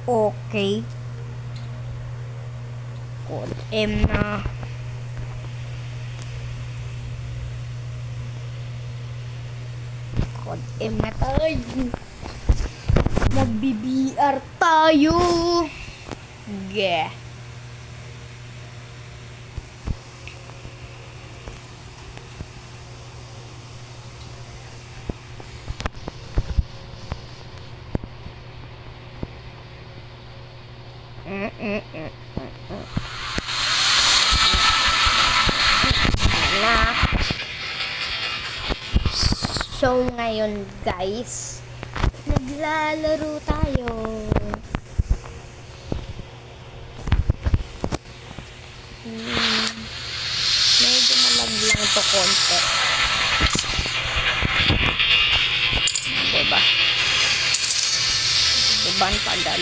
Okay. Code M na. Code M na tayo. Mag-BBR tayo. Yeah. So ngayon guys, naglalaro tayo. Medyo malag lang to konti. Diba? Diba ang tagal?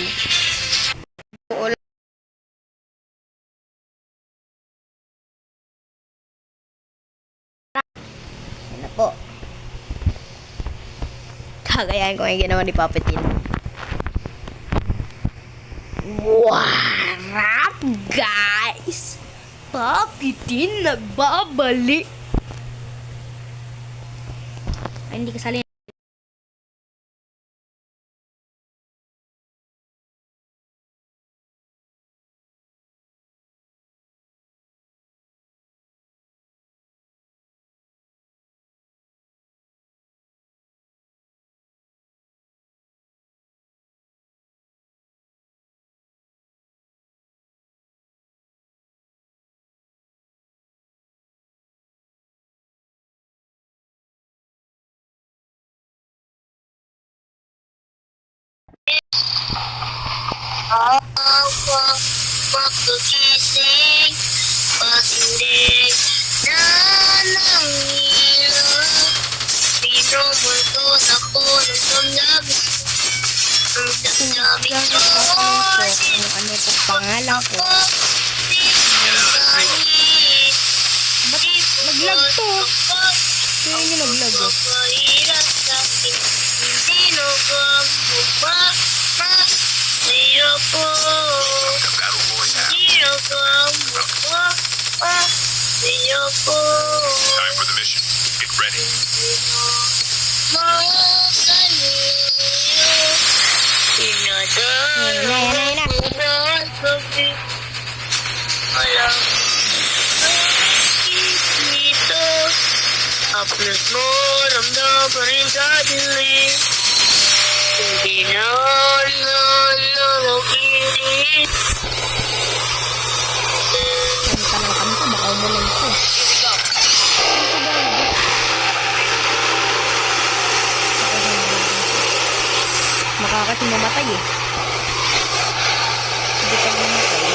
Ano po? Kagayahin ko yung ginawa ni Papitin. Warap guys! Papitin nagbabalik! Ay, hindi kasali. Pagkagising, patindig na ng ilaw. Pinumultos ako ng damdamin. Ang damdamin ko ay Ano po pangalan ko? Ba't naglag to? Kaya nyo naglag eh. Hindi na gumama sa'yo ko. Hindi na gumama sa'yo ko. Time for the mission. Get ready. Haplos mo, ramdam pa rin sa dilim. Hindi na nalagilit. Kanta ng kanta, baka umulan ko. Makakati mamatay eh. Hindi ka mamatay.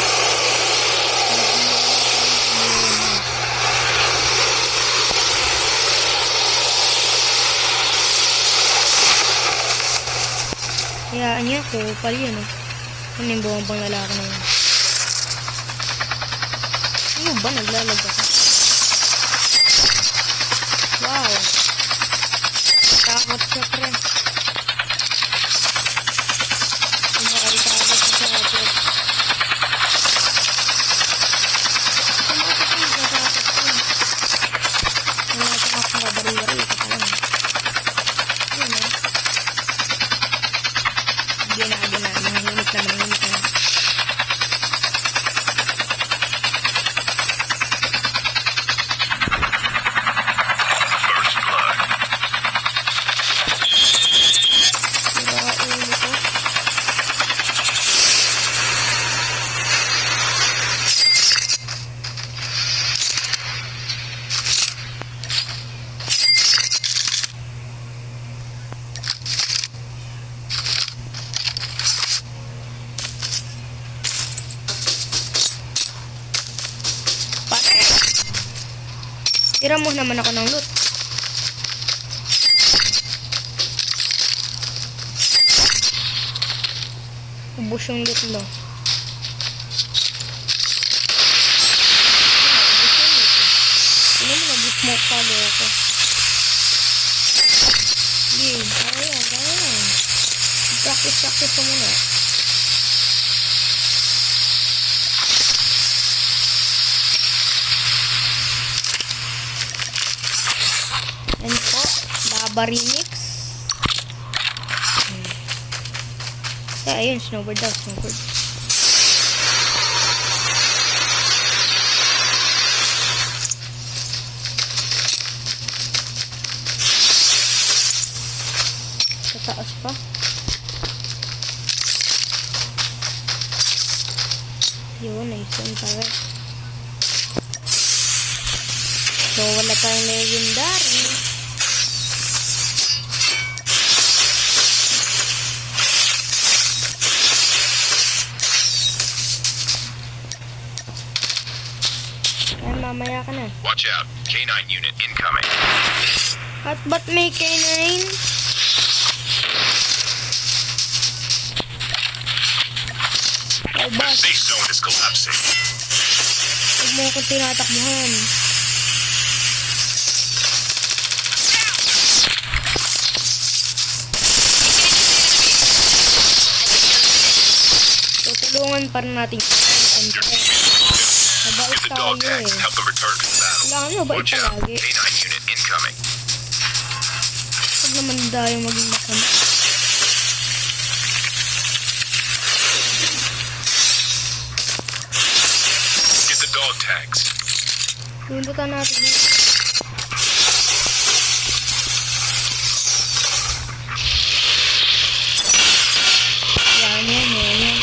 Hayaan niya ako, pali yan oh. Ano yung buwang pang lalaki na yun? Ano ba? Naglalag ako. Wow. Takot siya pre. Kumakaritawag siya sa atin. Wala siya akong kabari-bari. Yun oh. Manahimik na. Tira mo naman ako ng loot. Ubus yung loot mo. Sino mo nag-smoke palo ako? Hindi, kaya yan. Practice ko muna. Lava Remix. Ayun, snowboard daw, snowboard. Sa taas pa. Yun, nice one tayo. So, wala tayong legendary. Ay, mamaya ka na. Watch out. K9 unit incoming. At ba't may K9? Oh, The boss. safe zone is collapsing. Huwag mo akong tinatakbuhan. Tutulungan pa rin natin. Mabait Get the dog tayo tags. eh. Help them return to the battle. Kailangan mo, mabait Watch out. palagi. K9 unit incoming. Huwag naman tayo maging masama. Get the dog tags. Lundutan natin eh. Yan.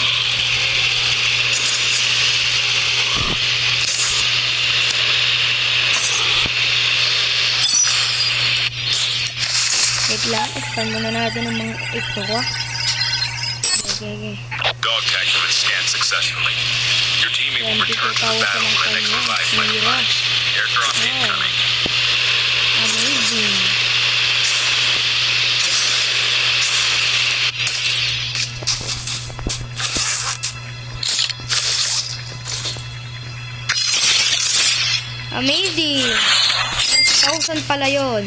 Wait lang, expand muna natin ang mga ito ko. Okay. Dog tags have been scanned successfully. Your teammate will return to the battle when the next revive flight arrives. Airdrop incoming. Amazing. Amazing. 1,000 pala yun.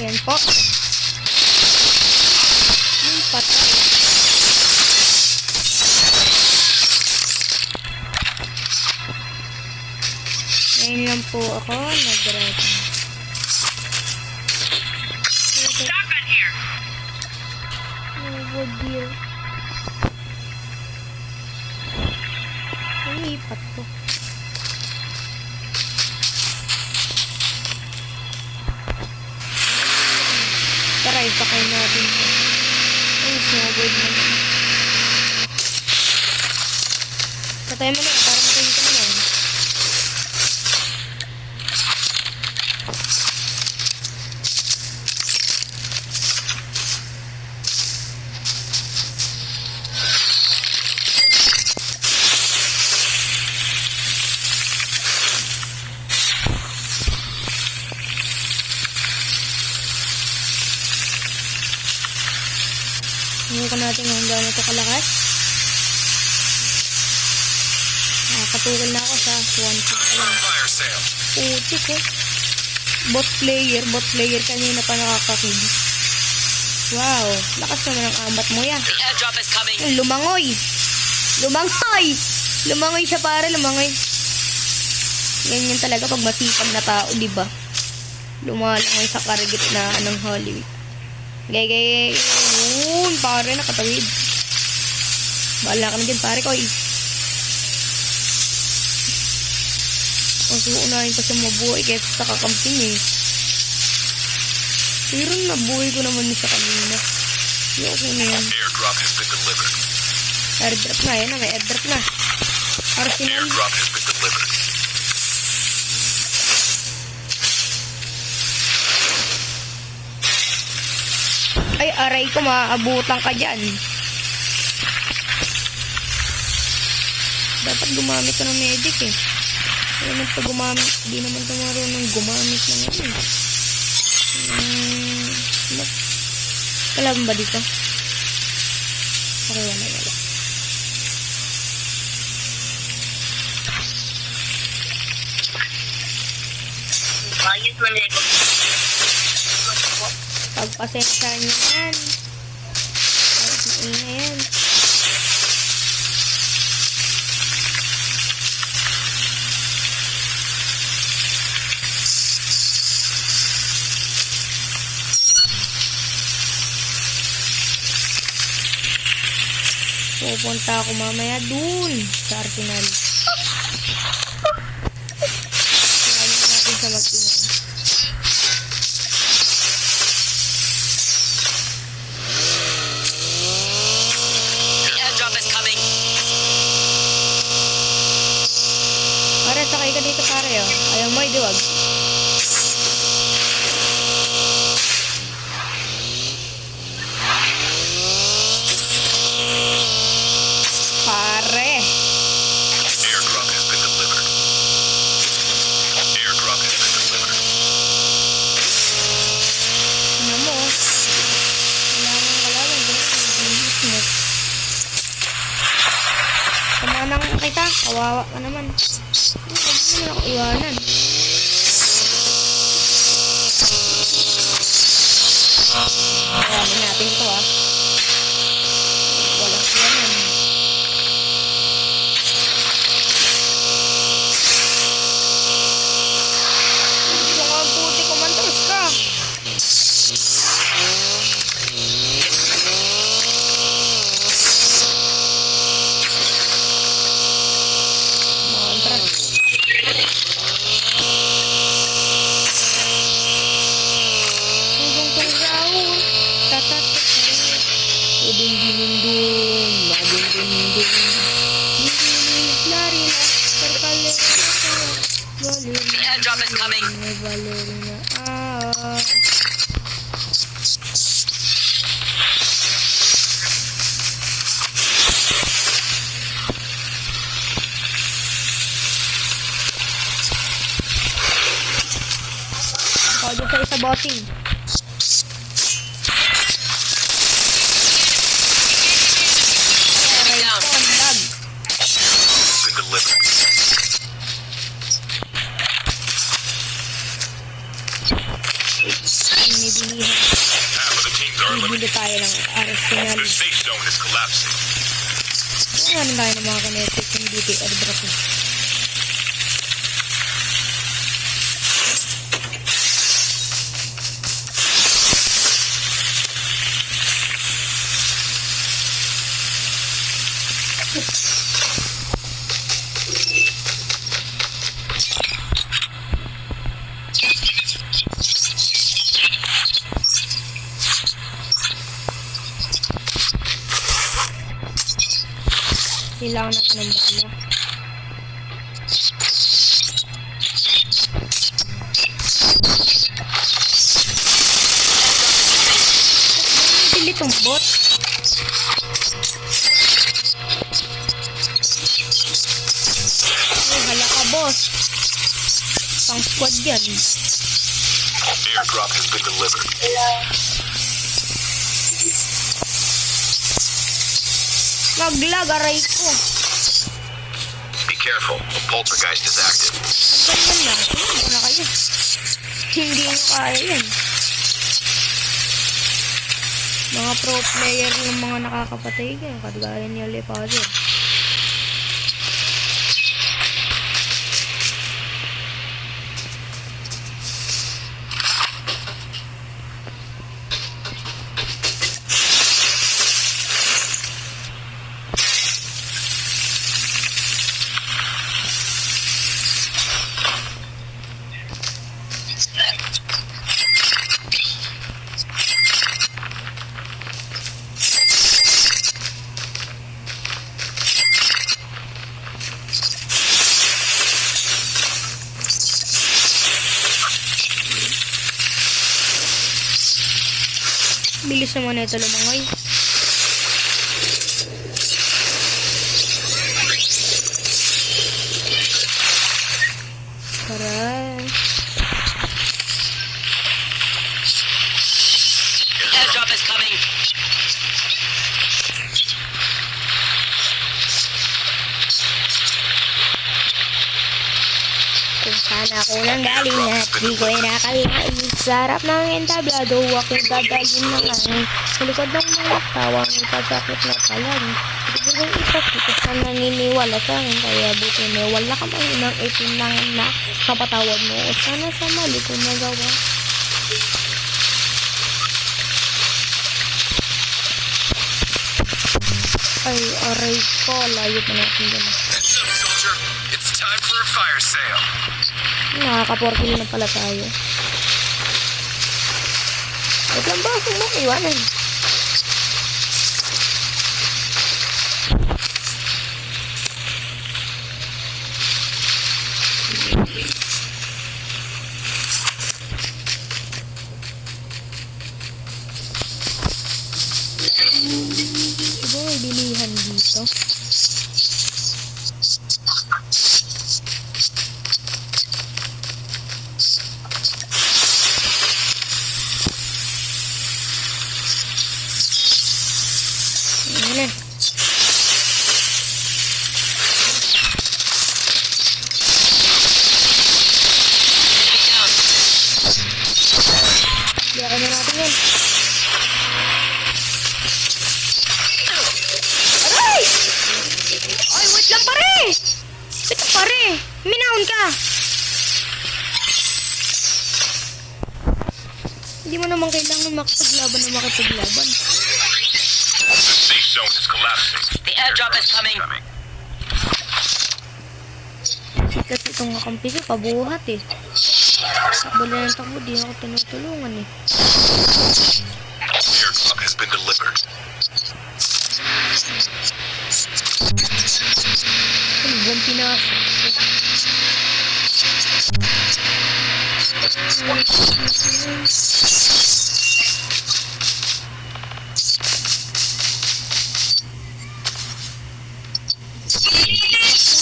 Ayan po. Patay. Ngayon lang po ako nag-drive. Shotgun here. Oh dear. Lipat ko. Tara, ipakain natin. Ay, snowboard na. Patay mo na, para makahita mo na. Subukan natin kung gaano ito kalakas. Nakatukol na ako sa 1 kill lang. Fire sale. Puti ko. Bot player kanina pa nakakakill. Wow, lakas naman ang ambat mo yan. The airdrop is coming. Lumangoy siya pare, lumangoy. Ganyan talaga pag masipag na tao, di ba? Lumalangoy sa karigit na anong Hollywood. Gay. Yun, pare, nakatawid. Bahala ka na dyan, pare ko. Unahin pa siya mabuhay kaya sa kakamping eh. Pero nabuhay ko naman niya sa kanina. Okay na yan. Airdrop has been delivered. Airdrop na, yan na, may airdrop na. Arsenal. Airdrop has been delivered. Ay, aray ko, maaabutan ka dyan. Dapat gumamit ka ng medic eh. Kaya naman pa gumamit, di naman ka marunong gumamit ng ano eh. Kalaban ba dito? Okay, wala. Ayos man eh. Pagpasensya niyo yan. Kahit maingay yan. Pupunta ako mamaya dun sa Arsenal. Kailangan natin sa mag-ingay. The airdrop is coming. Pare, sakay ka dito pare oh. Ayaw mo, idiwag. Pare. Airdrop has been delivered. Airdrop has been delivered. Ano mo oh. Kailangan kalaban doon. Business. Kumanang kita. Kawawa ka naman. Huwag mo na ako iwanan. Iwanan natin ito ah. Walang iwanan. Gusto nga puti kumantros ka. Mantras. Hanggang pagkaw. Tatat. Uding dinundun. Madundundun. Lari na. Terkalera. The airdrop is coming. Valerina. Ah. Ako doon sa isa bossing. Enemy down. Lag. Been delivered. Inibilihan. Half of the teams are Bibili eliminated. tayo ng Arsenal. The safe zone is collapsing. Ano tayo ng mga kinetic yung DT airdrop eh. Kailangan natin ng bala. Pilit ang bot. Ay, hala ka boss. Pang squad yan. Airdrop has been delivered. Maglag, aray ko. Be careful. A poltergeist is active. Ganyan lang. Ano na kayo? Hindi nyo kaya yan. Mga pro player yung mga nakakapatay ka. Kagaya ni Lepader. Bilis naman ito lumangoy. Taray. The airdrop is coming. Kung saan ako nang galing at di ko nakalain. Sarap ng entablado, ako'y dadalhin ng angin. Sa likod ng mga tawang ipasakit na palang. Ibigay ipakita sa naniniwala sa akin. Kaya buti na wala ka mahinang ipinangan na kapatawad mo. O sana sa mali ko nagawa. Ay, aray ko. Layo pa natin dyan. Heads up, soldier. It's time for a fire sale. Nakaka-4 na pala tayo. Wait lang ba? Saan mo iwanan? Diba may bilihan dito? Ayan na. Enemy down. Biyakan na natin yan. Aray! Ay, wait lang pare! Wait lang pare! Minahon ka! Hindi mo naman kailangan makipaglaban na makipaglaban. The safe zone is collapsing. The airdrop is coming. Sikat itong kakampi ko, pabuhat eh. Takbo na ng takbo, di ako tinutulungan eh. Airdrop has been delivered. Ano buong pinasok?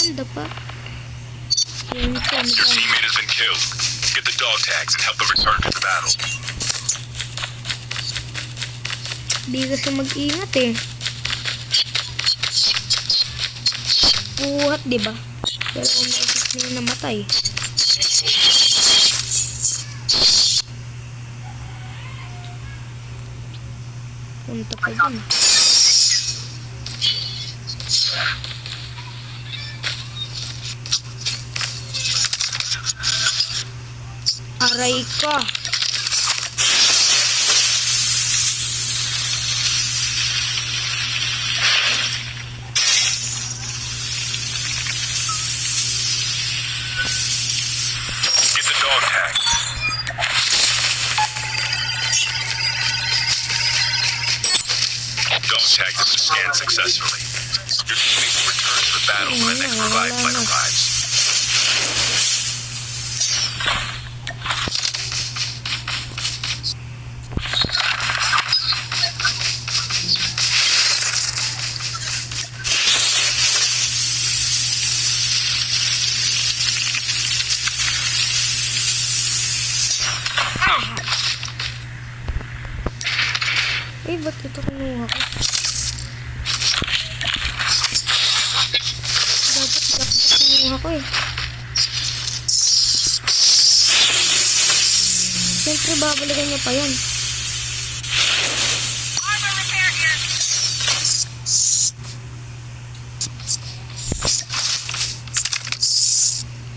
Ganda pa. Yun ito, ano Your pa? teammate has been killed. Get the dog tags and help them return to the battle. Di kasi mag-ingat eh. Buhat, diba? Pero kung nakikita nila namatay. Punta pa dyan. Aray ka! Get the dog tag. Dog tag has been scanned successfully. Your teammate will return to the battle when the next revive flight arrives. Eh, ba't ito kinuha ko? Dapat kinuha ko eh. Siyempre, babalikan niya pa yan.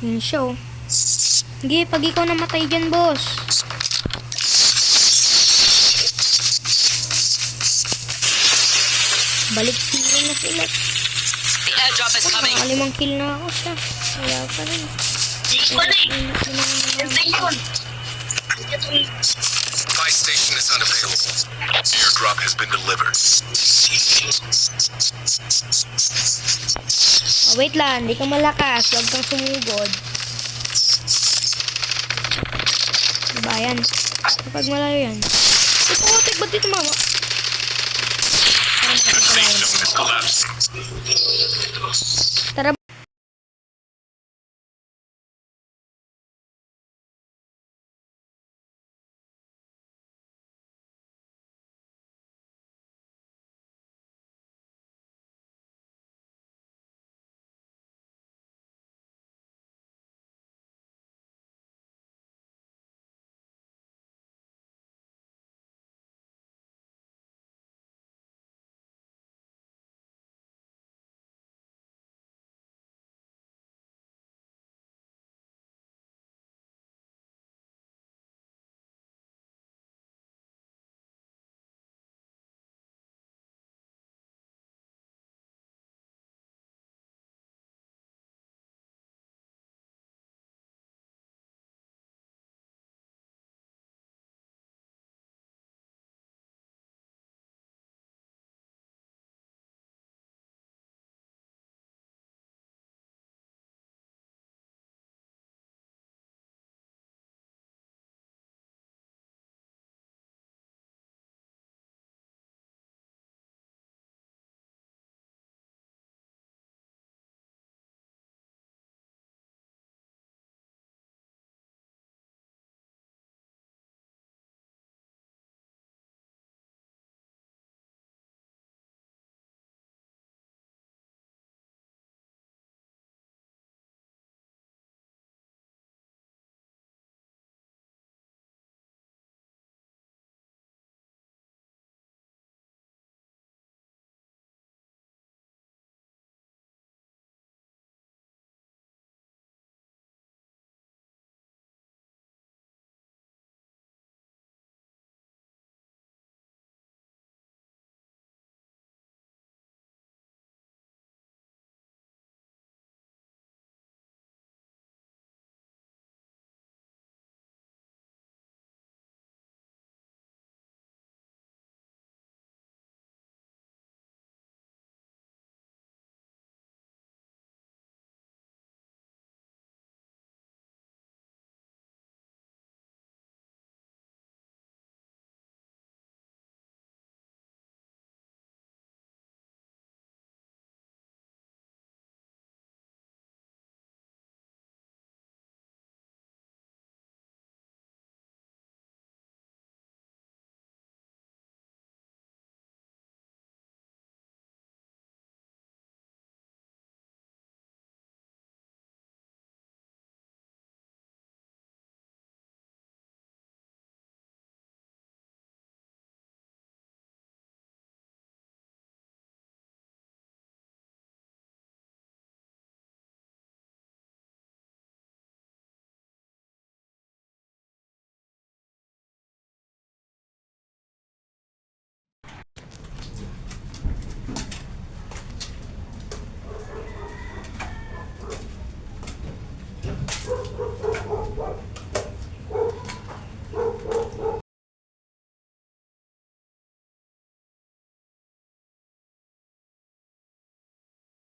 Yun siya oh. Sige, pag ikaw namatay dyan, boss. Balik zero na sila. The airdrop is coming. Nakalimang kill na ako siya. Wala pa rin. Buy station is unavailable. Airdrop has been delivered. Oh, wait lang, hindi ka malakas. Huwag kang sumugod. Diba yan? Kapag malayo yan. Ito ko, ba't dito mama? The safe zone is collapsing. Tara.